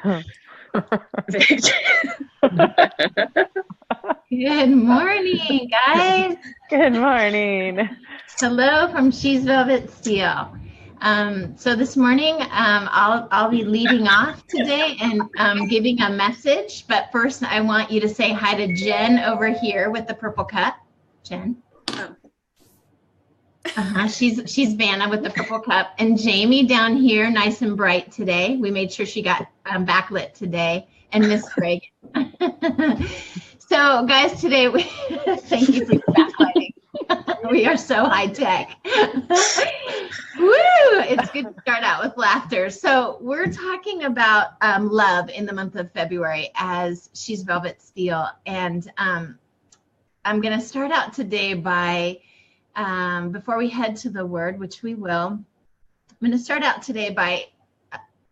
Good morning, guys. Good morning. Hello from She's Velvet Steel. So this morning, I'll be leading off today and giving a message. But first, I want you to say hi to Jen over here with the purple cup. Jen. She's Vanna with the purple cup, and Jamie down here, nice and bright today. We made sure she got backlit today, and Miss Craig. So, guys, today thank you for backlighting. We are so high tech. Woo! It's good to start out with laughter. So we're talking about love in the month of February as She's Velvet Steel, and I'm going to start out today by. Before we head to the word, which we will, I'm going to start out today by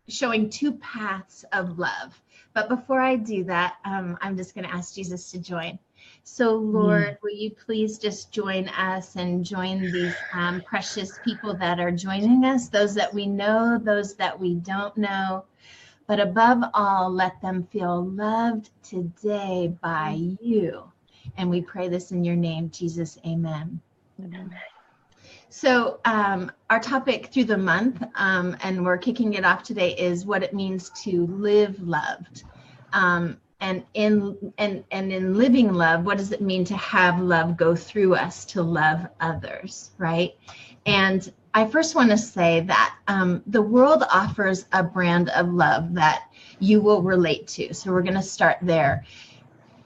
showing two paths of love. But before I do that, I'm just going to ask Jesus to join. So, Lord, will you please just join us and join these precious people that are joining us, those that we know, those that we don't know. But above all, let them feel loved today by you. And we pray this in your name, Jesus. Amen. So our topic through the month, and we're kicking it off today, is what it means to live loved. And in living love, what does it mean to have love go through us to love others, right? And I first want to say that the world offers a brand of love that you will relate to. So we're going to start there.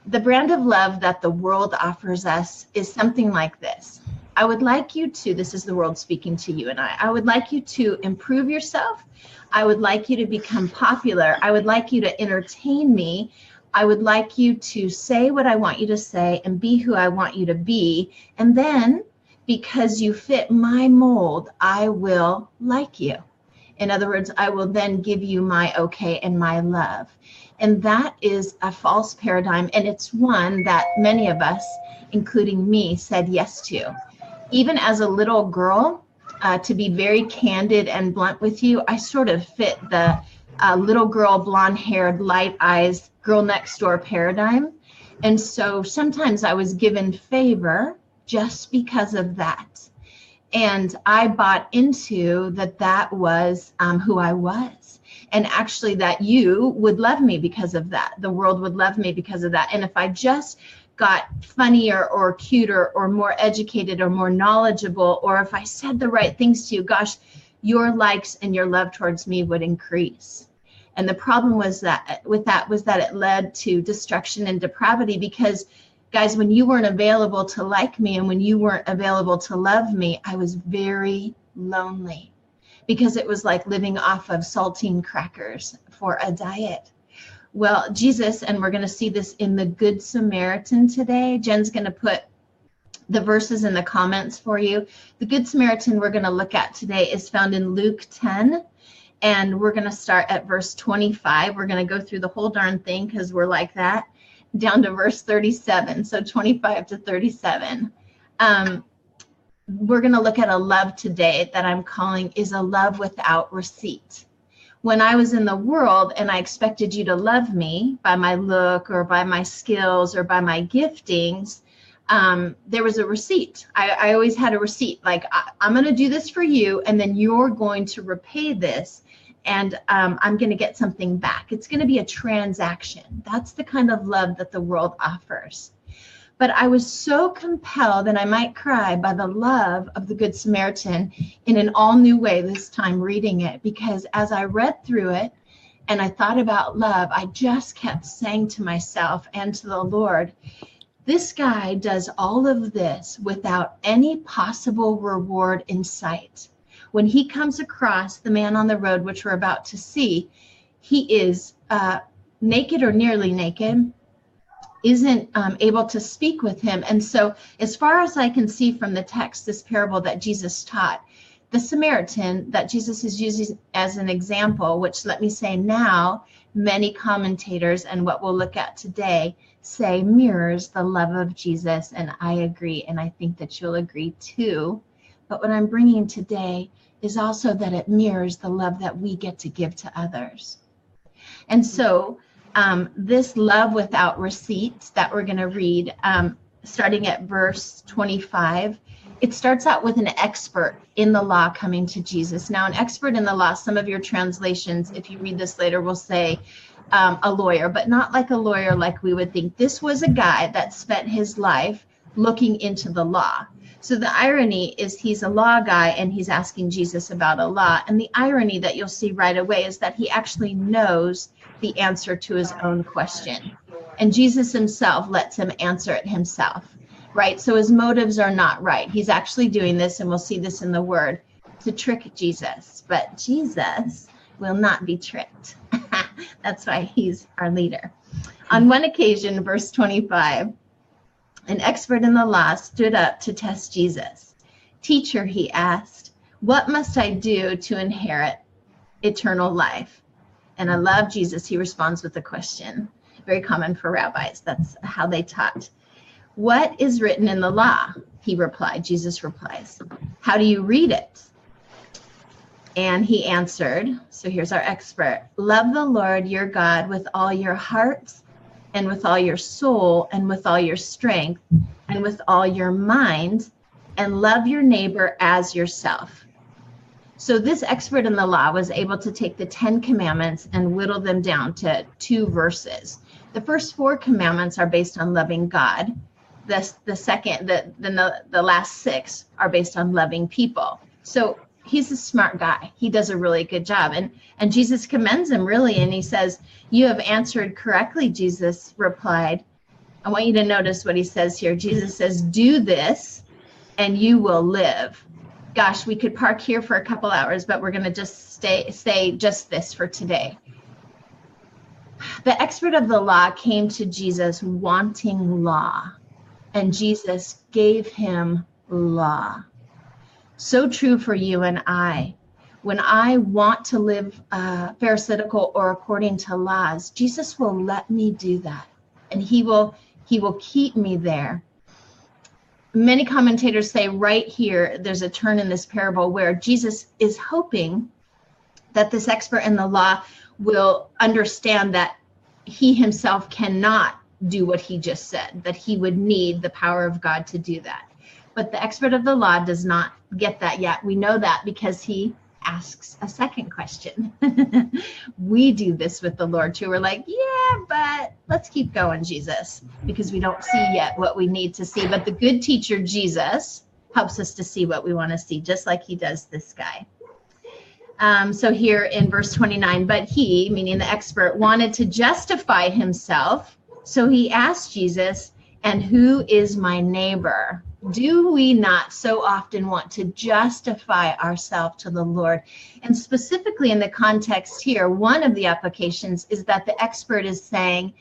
The brand of love that the world offers us is something like this. I would like you to, this is the world speaking to you and I would like you to improve yourself. I would like you to become popular. I would like you to entertain me. I would like you to say what I want you to say and be who I want you to be. And then because you fit my mold, I will like you. In other words, I will then give you my okay and my love. And that is a false paradigm. And it's one that many of us, including me, said yes to. Even as a little girl, to be very candid and blunt with you, I sort of fit the little girl, blonde-haired, light eyes, girl next door paradigm. And so sometimes I was given favor just because of that. And I bought into that was who I was. And actually that you would love me because of that. The world would love me because of that. And if I just got funnier or cuter or more educated or more knowledgeable, or if I said the right things to you, gosh, your likes and your love towards me would increase. And the problem was that it led to destruction and depravity, because guys, when you weren't available to like me and when you weren't available to love me, I was very lonely, because it was like living off of saltine crackers for a diet. Well, Jesus, and we're going to see this in the Good Samaritan today. Jen's going to put the verses in the comments for you. The Good Samaritan we're going to look at today is found in Luke 10, and we're going to start at verse 25. We're going to go through the whole darn thing because we're like that, down to verse 37, so 25 to 37. We're going to look at a love today that I'm calling is a love without receipt. When I was in the world and I expected you to love me by my look or by my skills or by my giftings, there was a receipt. I always had a receipt. Like, I'm going to do this for you, and then you're going to repay this, and I'm going to get something back. It's going to be a transaction. That's the kind of love that the world offers. But I was so compelled, and I might cry, by the love of the Good Samaritan in an all new way this time reading it, because as I read through it and I thought about love, I just kept saying to myself and to the Lord, this guy does all of this without any possible reward in sight. When he comes across the man on the road, which we're about to see, he is naked or nearly naked, isn't able to speak with him. And so as far as I can see from the text, this parable that Jesus taught, the Samaritan that Jesus is using as an example, which let me say now, many commentators and what we'll look at today say mirrors the love of Jesus. And I agree. And I think that you'll agree too. But what I'm bringing today is also that it mirrors the love that we get to give to others. And so this love without receipts that we're going to read, starting at verse 25, it starts out with an expert in the law coming to Jesus. Now, an expert in the law, some of your translations, if you read this later, will say a lawyer, but not like a lawyer like we would think. This was a guy that spent his life looking into the law. So the irony is he's a law guy and he's asking Jesus about a law. And the irony that you'll see right away is that he actually knows the answer to his own question. And Jesus himself lets him answer it himself, right? So his motives are not right. He's actually doing this, and we'll see this in the word, to trick Jesus. But Jesus will not be tricked. That's why he's our leader. On one occasion, verse 25, an expert in the law stood up to test Jesus. Teacher, he asked, what must I do to inherit eternal life? And I love Jesus. He responds with a question. Very common for rabbis. That's how they taught. What is written in the law? He replied. Jesus replies. How do you read it? And he answered, so here's our expert. Love the Lord your God with all your heart and with all your soul and with all your strength and with all your mind, and love your neighbor as yourself. So this expert in the law was able to take the 10 commandments and whittle them down to 2 verses. The first 4 commandments are based on loving God. The last 6 are based on loving people. So he's a smart guy. He does a really good job. And Jesus commends him really. And he says, you have answered correctly, Jesus replied. I want you to notice what he says here. Jesus says, do this and you will live. Gosh, we could park here for a couple hours, but we're going to just say just this for today. The expert of the law came to Jesus wanting law, and Jesus gave him law. So true for you and I. When I want to live pharisaical or according to laws, Jesus will let me do that, and he will keep me there. Many commentators say right here, there's a turn in this parable where Jesus is hoping that this expert in the law will understand that he himself cannot do what he just said, that he would need the power of God to do that. But the expert of the law does not get that yet. We know that because he asks a second question. We do this with the Lord too. We're like, yeah, but let's keep going, Jesus, because we don't see yet what we need to see. But the good teacher, Jesus, helps us to see what we want to see, just like he does this guy. So here in verse 29, but he, meaning the expert, wanted to justify himself. So he asked Jesus, and who is my neighbor? Do we not so often want to justify ourselves to the Lord? And specifically in the context here, one of the applications is that the expert is saying,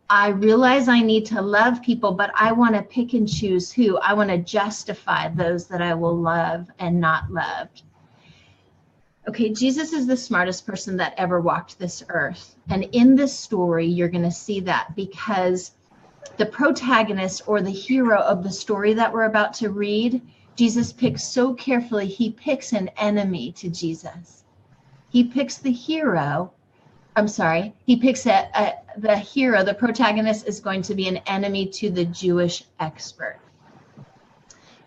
I realize I need to love people, but I want to pick and choose who. I want to justify those that I will love and not love. Okay, Jesus is the smartest person that ever walked this earth. And in this story, you're going to see that because the protagonist or the hero of the story that we're about to read, Jesus picks so carefully. He picks an enemy to Jesus. He picks the hero. He picks the hero. The protagonist is going to be an enemy to the Jewish expert.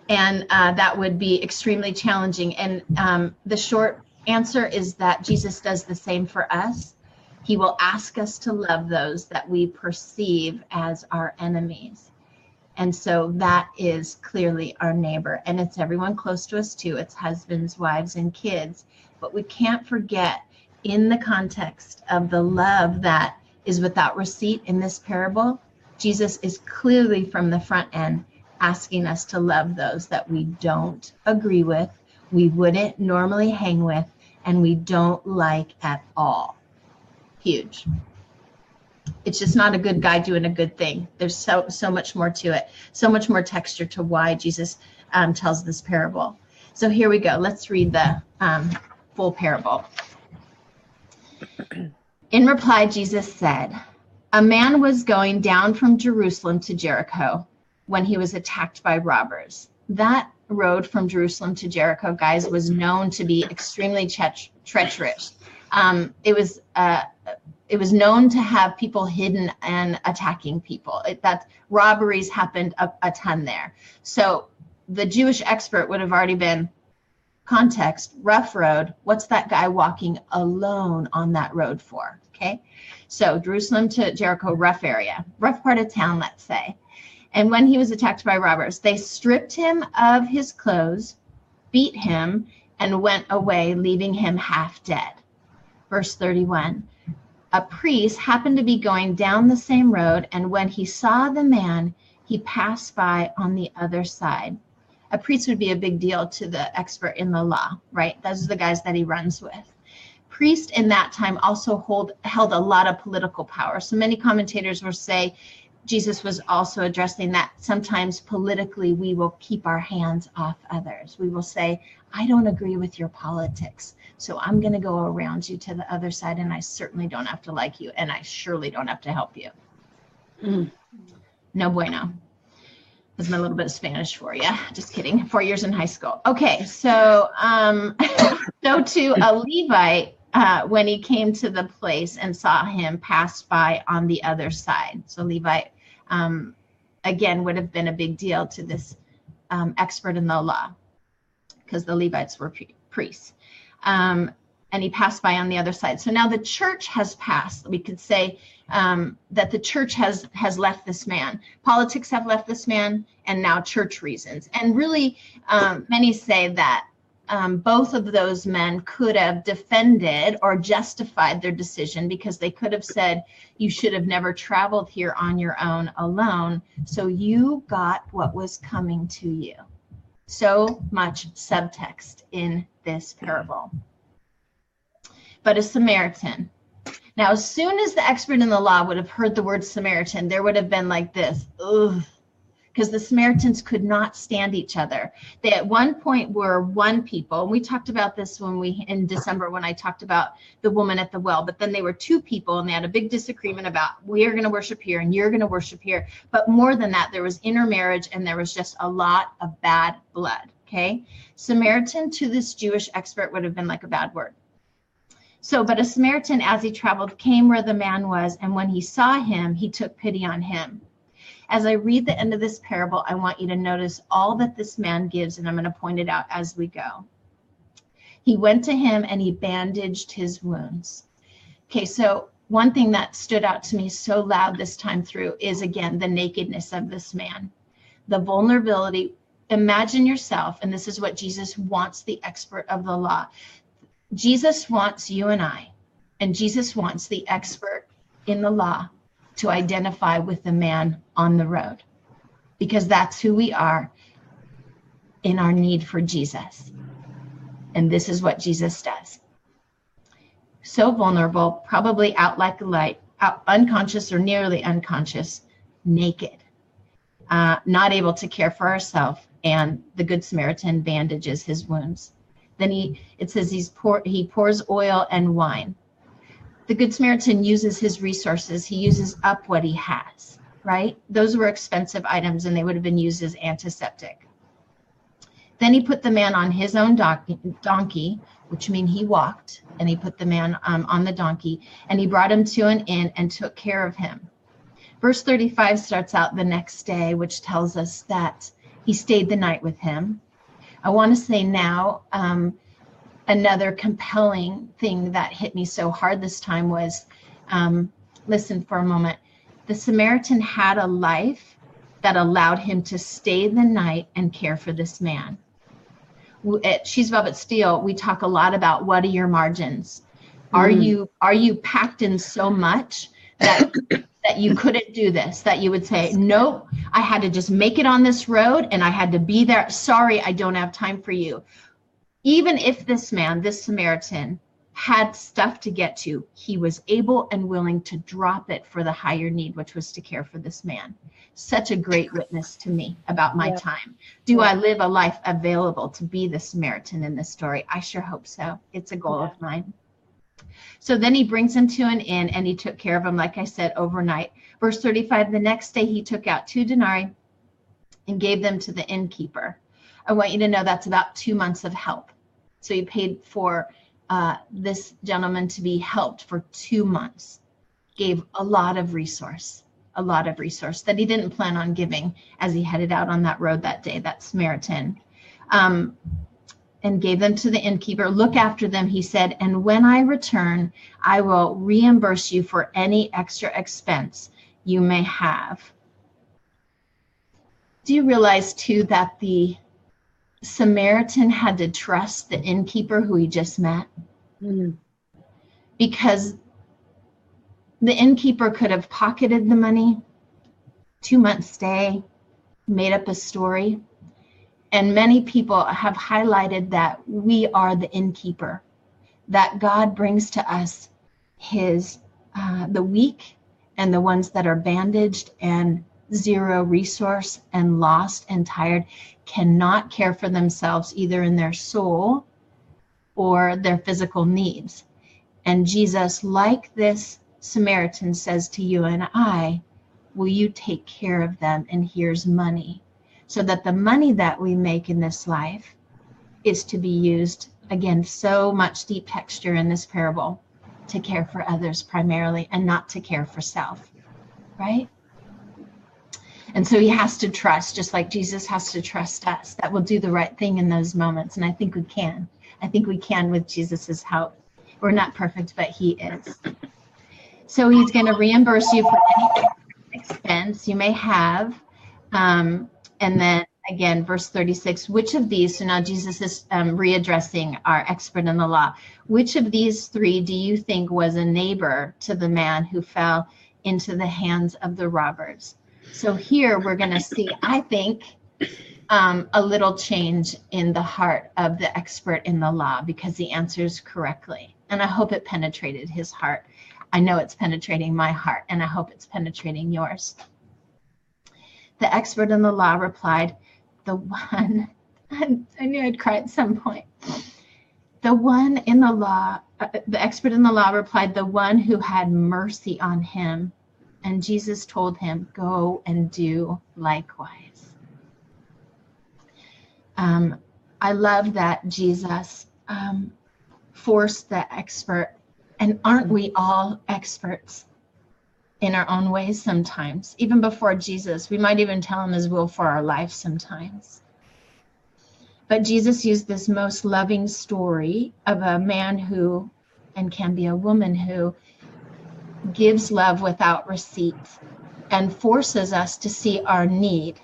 And that would be extremely challenging. And the short answer is that Jesus does the same for us. He will ask us to love those that we perceive as our enemies. And so that is clearly our neighbor. And it's everyone close to us too. It's husbands, wives, and kids. But we can't forget, in the context of the love that is without receipt in this parable, Jesus is clearly from the front end asking us to love those that we don't agree with, we wouldn't normally hang with, and we don't like at all. Huge. It's just not a good guy doing a good thing. There's so much more to it, so much more texture to why Jesus tells this parable. So here we go. Let's read the full parable. In reply, Jesus said, a man was going down from Jerusalem to Jericho when he was attacked by robbers. That road from Jerusalem to Jericho, guys, was known to be extremely treacherous. It it was known to have people hidden and attacking people. That robberies happened a ton there. So the Jewish expert would have already been, context, rough road. What's that guy walking alone on that road for? Okay. So Jerusalem to Jericho, rough area, rough part of town, let's say. And when he was attacked by robbers, they stripped him of his clothes, beat him, and went away, leaving him half dead. Verse 31, a priest happened to be going down the same road, and when he saw the man, he passed by on the other side. A priest would be a big deal to the expert in the law, right? Those are the guys that he runs with. Priests in that time also held a lot of political power. So many commentators will say Jesus was also addressing that sometimes politically we will keep our hands off others. We will say, I don't agree with your politics, so I'm going to go around you to the other side, and I certainly don't have to like you, and I surely don't have to help you. No bueno. That's my little bit of Spanish for you. Just kidding. 4 years in high school. Okay, so so to a Levite, when he came to the place and saw him pass by on the other side. So Levite, again, would have been a big deal to this expert in the law, because the Levites were priests. And he passed by on the other side. So now the church has passed. We could say that the church has left this man. Politics have left this man, and now church reasons. And really, many say that both of those men could have defended or justified their decision, because they could have said, you should have never traveled here on your own alone. So you got what was coming to you. So much subtext in this parable. But a Samaritan. Now, as soon as the expert in the law would have heard the word Samaritan, there would have been like this, ugh, because the Samaritans could not stand each other. They at one point were one people. And we talked about this in December, when I talked about the woman at the well, but then they were two people, and they had a big disagreement about, we are going to worship here and you're going to worship here. But more than that, there was intermarriage, and there was just a lot of bad blood. Okay. Samaritan to this Jewish expert would have been like a bad word. So, but a Samaritan, as he traveled, came where the man was, and when he saw him, he took pity on him. As I read the end of this parable, I want you to notice all that this man gives, and I'm going to point it out as we go. He went to him and he bandaged his wounds. Okay, so one thing that stood out to me so loud this time through is, again, the nakedness of this man, the vulnerability. Imagine yourself, and this is what Jesus wants the expert of the law. Jesus wants you and I, and Jesus wants the expert in the law to identify with the man on the road, because that's who we are in our need for Jesus. And this is what Jesus does. So vulnerable, probably out like a light, out unconscious or nearly unconscious, naked, not able to care for ourselves, and the Good Samaritan bandages his wounds. Then it says he pours oil and wine. The Good Samaritan uses his resources. He uses up what he has, right? Those were expensive items, and they would have been used as antiseptic. Then he put the man on his own donkey, which means he walked, and he put the man on the donkey, and he brought him to an inn and took care of him. Verse 35 starts out the next day, which tells us that he stayed the night with him. I want to say now, another compelling thing that hit me so hard this time was, listen for a moment, the Samaritan had a life that allowed him to stay the night and care for this man. At She's Velvet Steel, we talk a lot about, what are your margins? Are you packed in so much that you couldn't do this, that you would say, nope, I had to just make it on this road and I had to be there. Sorry, I don't have time for you. Even if this man, this Samaritan, had stuff to get to, he was able and willing to drop it for the higher need, which was to care for this man. Such a great witness to me about my time. Do I live a life available to be the Samaritan in this story? I sure hope so. It's a goal of mine. So then he brings him to an inn, and he took care of him, like I said, overnight. Verse 35, the next day he took out 2 denarii and gave them to the innkeeper. I want you to know that's about 2 months of help. So he paid for this gentleman to be helped for 2 months. gave a lot of resource that he didn't plan on giving as he headed out on that road that day, that Samaritan, and gave them to the innkeeper. Look after them, he said, and when I return, I will reimburse you for any extra expense you may have. Do you realize too that the Samaritan had to trust the innkeeper who he just met? Because the innkeeper could have pocketed the money, 2 months stay, made up a story. And many people have highlighted that we are the innkeeper, that God brings to us his, the weak and the ones that are bandaged and zero resource and lost and tired, cannot care for themselves either in their soul or their physical needs. And Jesus, like this Samaritan, says to you and I, will you take care of them? And here's money. So that the money that we make in this life is to be used, again, so much deep texture in this parable, to care for others primarily and not to care for self, right? And so he has to trust, just like Jesus has to trust us, that we'll do the right thing in those moments. And I think we can. I think we can with Jesus's help. We're not perfect, but he is. So he's going to reimburse you for any expense you may have. And then again, verse 36, which of these, so now Jesus is readdressing our expert in the law, which of these three do you think was a neighbor to the man who fell into the hands of the robbers? So here we're going to see, I think, a little change in the heart of the expert in the law because he answers correctly. And I hope it penetrated his heart. I know it's penetrating my heart, and I hope it's penetrating yours. The expert in the law replied, the one, I knew I'd cry at some point. The one in the law, the expert in the law replied, the one who had mercy on him. And Jesus told him, go and do likewise. I love that Jesus forced the expert, and aren't we all experts in our own ways sometimes? Even before Jesus, we might even tell him his will for our life sometimes. But Jesus used this most loving story of a man who, and can be a woman who, gives love without receipt and forces us to see our need.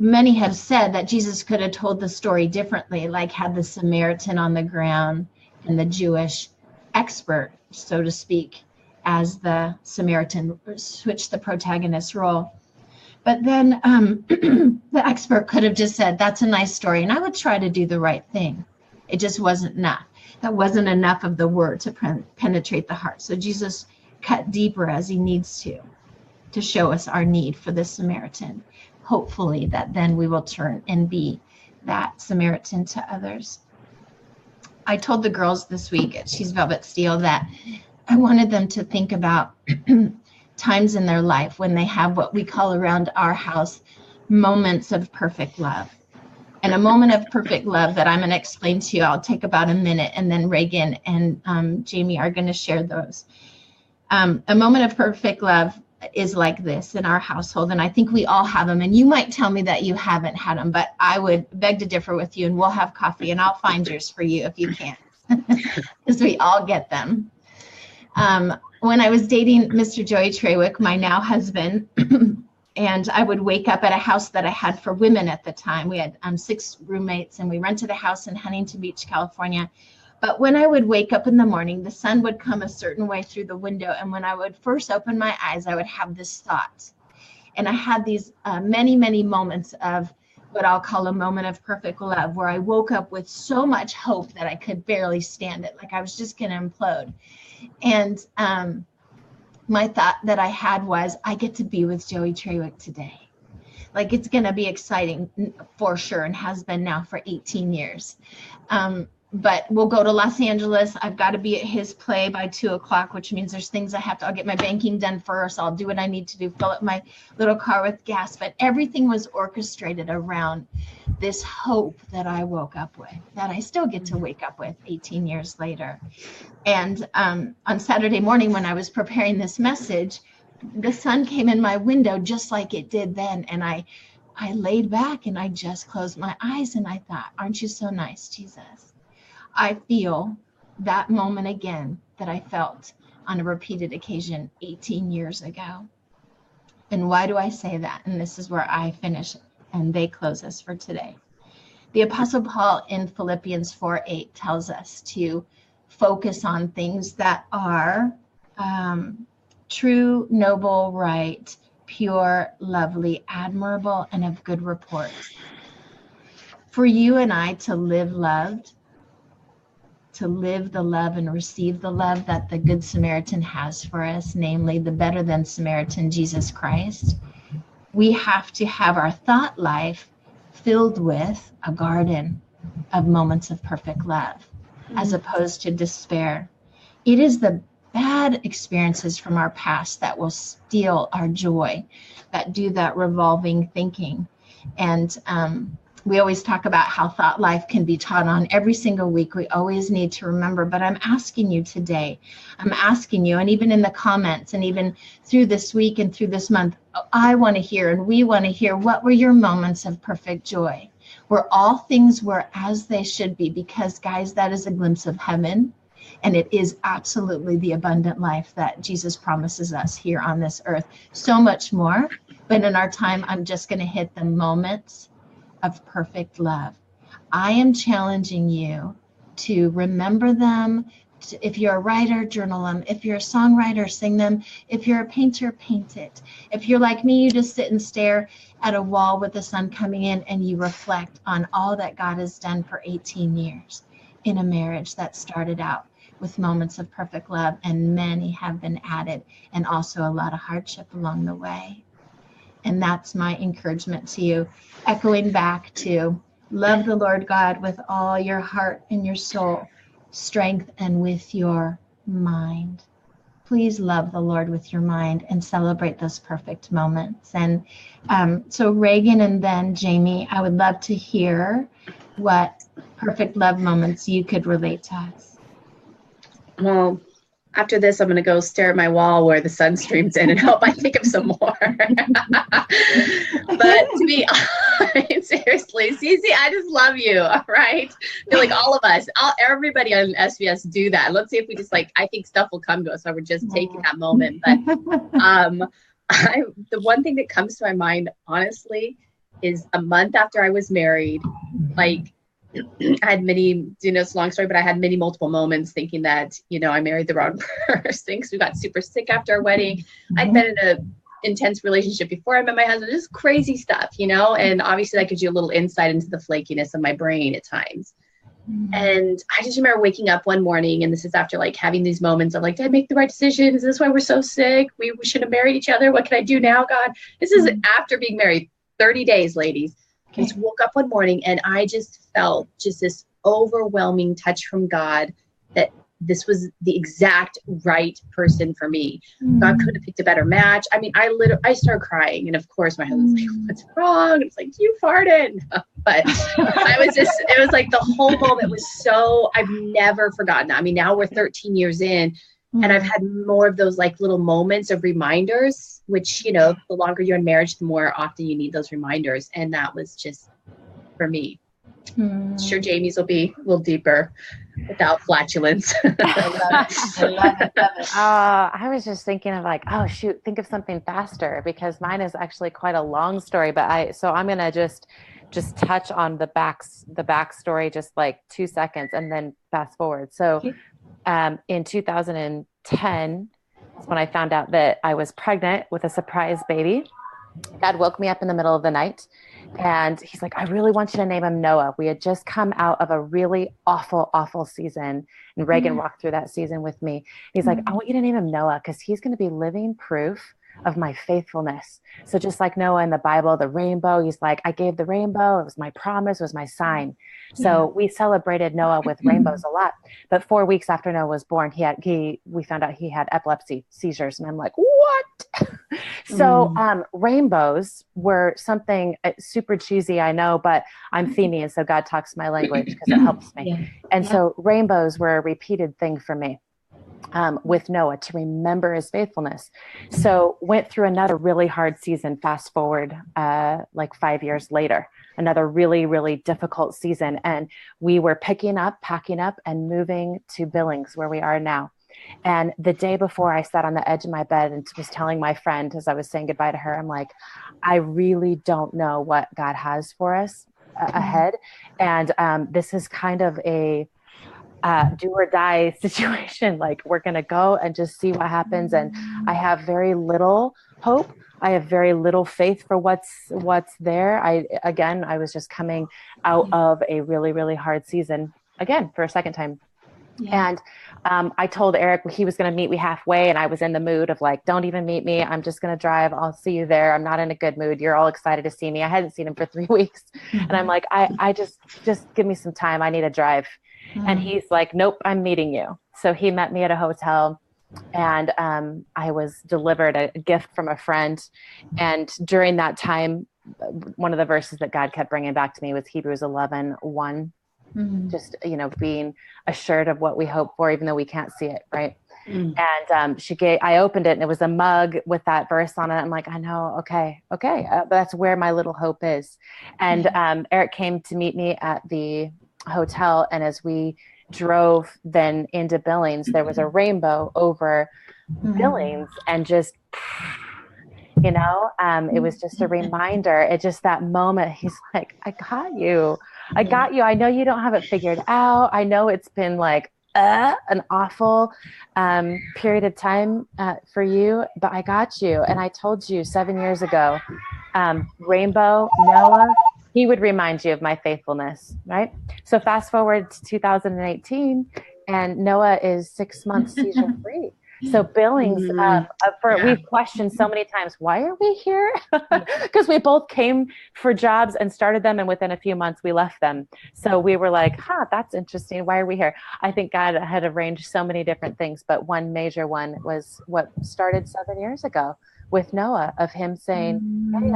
Many have said that Jesus could have told the story differently, like had the Samaritan on the ground and the Jewish expert, so to speak, as the Samaritan, switch the protagonist role. But then the expert could have just said, that's a nice story, and I would try to do the right thing. It just wasn't enough. That wasn't enough of the word to penetrate the heart. So Jesus cut deeper as he needs to show us our need for the Samaritan. Hopefully that then we will turn and be that Samaritan to others. I told the girls this week at She's Velvet Steel that I wanted them to think about times in their life when they have what we call around our house moments of perfect love. And a moment of perfect love that I'm going to explain to you, I'll take about a minute, and then Reagan and Jamie are going to share those. A moment of perfect love is like this in our household, and I think we all have them. And you might tell me that you haven't had them, but I would beg to differ with you, and we'll have coffee, and I'll find yours for you if you can't, because we all get them. When I was dating Mr. Joey Traywick, my now husband, and I would wake up at a house that I had for women at the time. We had 6 roommates, and we rented a house in Huntington Beach, California. But when I would wake up in the morning, the sun would come a certain way through the window. And when I would first open my eyes, I would have this thought. And I had these many, many moments of what I'll call a moment of perfect love, where I woke up with so much hope that I could barely stand it. Like I was just going to implode. And my thought that I had was, I get to be with Joey Traywick today. Like it's going to be exciting for sure, and has been now for 18 years. But we'll go to Los Angeles. I've got to be at his play by 2:00, which means there's things I'll get my banking done first. I'll do what I need to do, fill up my little car with gas. But everything was orchestrated around this hope that I woke up with, that I still get to wake up with 18 years later. And on Saturday morning, when I was preparing this message, the sun came in my window just like it did then. And I laid back and I just closed my eyes and I thought, aren't you so nice, Jesus? I feel that moment again that I felt on a repeated occasion 18 years ago. And why do I say that? And this is where I finish and they close us for today. The Apostle Paul in Philippians 4:8 tells us to focus on things that are true, noble, right, pure, lovely, admirable, and of good report. For you and I to live loved, to live the love and receive the love that the Good Samaritan has for us, namely the better than Samaritan, Jesus Christ, we have to have our thought life filled with a garden of moments of perfect love, as opposed to despair. It is the bad experiences from our past that will steal our joy, that do that revolving thinking. And we always talk about how thought life can be taught on every single week. We always need to remember, but I'm asking you today, and even in the comments and even through this week and through this month, I want to hear, and we want to hear, what were your moments of perfect joy? Where all things were as they should be, because guys, that is a glimpse of heaven. And it is absolutely the abundant life that Jesus promises us here on this earth. So much more. But in our time, I'm just going to hit the moments of perfect love. I am challenging you to remember them. If you're a writer, journal them. If you're a songwriter, sing them. If you're a painter, paint it. If you're like me, you just sit and stare at a wall with the sun coming in and you reflect on all that God has done for 18 years in a marriage that started out with moments of perfect love, and many have been added, and also a lot of hardship along the way. And that's my encouragement to you, echoing back to love the Lord God with all your heart and your soul, strength, and with your mind. Please love the Lord with your mind and celebrate those perfect moments. And so Reagan and then Jamie, I would love to hear what perfect love moments you could relate to us. Well, after this, I'm going to go stare at my wall where the sun streams in and hope I think of some more. But to be honest, seriously, Cece, I just love you. All right. I feel like all of us, everybody on SBS do that. Let's see if we just I think stuff will come to us while we're just taking that moment. But the one thing that comes to my mind, honestly, is a month after I was married, I had many, it's a long story, but I had many multiple moments thinking that, I married the wrong person because we got super sick after our wedding. I'd been in an intense relationship before I met my husband, just crazy stuff, and obviously that gives you a little insight into the flakiness of my brain at times. And I just remember waking up one morning, and this is after having these moments of did I make the right decision? Is this why we're so sick? We should have married each other. What can I do now, God? This is after being married 30 days, ladies. I just woke up one morning and I just felt this overwhelming touch from God that this was the exact right person for me. God could have picked a better match. I mean, I started crying, and of course my husband's like, "What's wrong?" And it's you farted. But it was the whole moment was so, I've never forgotten that. I mean, now we're 13 years in, and I've had more of those little moments of reminders, which, the longer you're in marriage, the more often you need those reminders. And that was just for me. Sure, Jamie's will be a little deeper without flatulence. I love it. I was just thinking of oh shoot, think of something faster, because mine is actually quite a long story, but I'm going to just touch on the backstory, just 2 seconds, and then fast forward. So in 2010 is when I found out that I was pregnant with a surprise baby. Dad woke me up in the middle of the night and he's like, "I really want you to name him Noah." We had just come out of a really awful season, and Reagan walked through that season with me. He's like, "I want you to name him Noah because he's going to be living proof of my faithfulness. So just like Noah in the Bible, the rainbow, he's like, I gave the rainbow. It was my promise, it was my sign. So we celebrated Noah with rainbows a lot. But 4 weeks after Noah was born, we found out he had epilepsy seizures. And I'm like, what? So rainbows were something super cheesy, I know, but I'm Feeney, and so God talks my language because it helps me. And so rainbows were a repeated thing for me. With Noah, to remember his faithfulness. So went through another really hard season, fast forward like 5 years later, another really, really difficult season. And we were packing up and moving to Billings, where we are now. And the day before, I sat on the edge of my bed and was telling my friend, as I was saying goodbye to her, I'm like, I really don't know what God has for us ahead. And this is kind of a do or die situation. Like, we're going to go and just see what happens. And I have very little hope. I have very little faith for what's there. I was just coming out of a really, really hard season again for a second time. And I told Eric he was going to meet me halfway, and I was in the mood of like, don't even meet me. I'm just going to drive. I'll see you there. I'm not in a good mood. You're all excited to see me. I hadn't seen him for 3 weeks. And I'm like, I just give me some time. I need a drive. And he's like, nope, I'm meeting you. So he met me at a hotel, and I was delivered a gift from a friend. And during that time, one of the verses that God kept bringing back to me was Hebrews 11:1. Just, being assured of what we hope for, even though we can't see it. Right. And I opened it, and it was a mug with that verse on it. I'm like, I know. Okay. But that's where my little hope is. And Eric came to meet me at the hotel. And as we drove then into Billings, there was a rainbow over Billings, and just, it was just a reminder. It just that moment, he's like, I got you. I know you don't have it figured out. I know it's been like an awful period of time for you, but I got you. And I told you 7 years ago, rainbow, Noah, he would remind you of my faithfulness, right? So fast forward to 2018, and Noah is 6 months seizure free. So Billings, we've questioned so many times, why are we here? Because we both came for jobs and started them, and within a few months we left them. So we were like, that's interesting. Why are we here? I think God had arranged so many different things, but one major one was what started 7 years ago with Noah, of him saying, hey,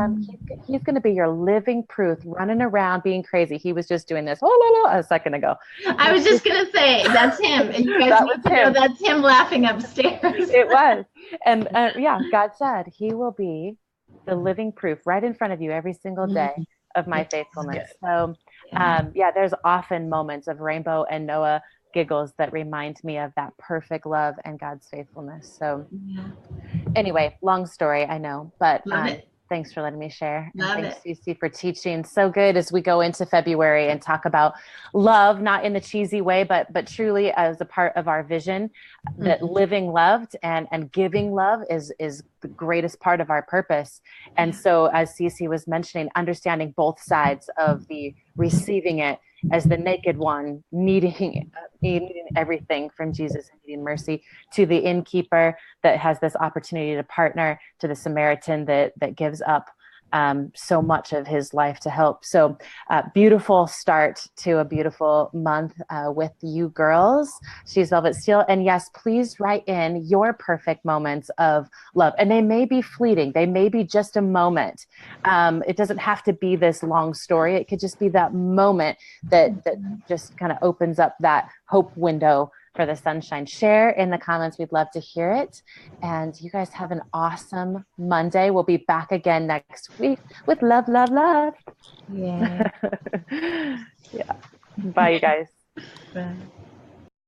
he's going to be your living proof, running around being crazy. He was just doing this a second ago. I was just going to say, that's him. And you guys need to know that's him laughing upstairs. It was. And God said he will be the living proof right in front of you every single day of my faithfulness. So there's often moments of Rainbow and Noah giggles that remind me of that perfect love and God's faithfulness. So anyway, long story, I know, but thanks for letting me share. And thanks, Cece, for teaching. So good as we go into February and talk about love, not in the cheesy way, but truly as a part of our vision, that living loved and giving love is the greatest part of our purpose. And so, as Cece was mentioning, understanding both sides of the receiving it as the naked one, needing everything from Jesus and needing mercy, to the innkeeper that has this opportunity to partner, to the Samaritan that gives up so much of his life to help. So beautiful start to a beautiful month with you girls. She's Velvet Steel. And yes, please write in your perfect moments of love. And they may be fleeting. They may be just a moment. It doesn't have to be this long story. It could just be that moment that just kind of opens up that hope window for the sunshine. Share in the comments. We'd love to hear it. And you guys have an awesome Monday. We'll be back again next week with love, love, love. Yeah. Yeah. Bye, you guys. Bye.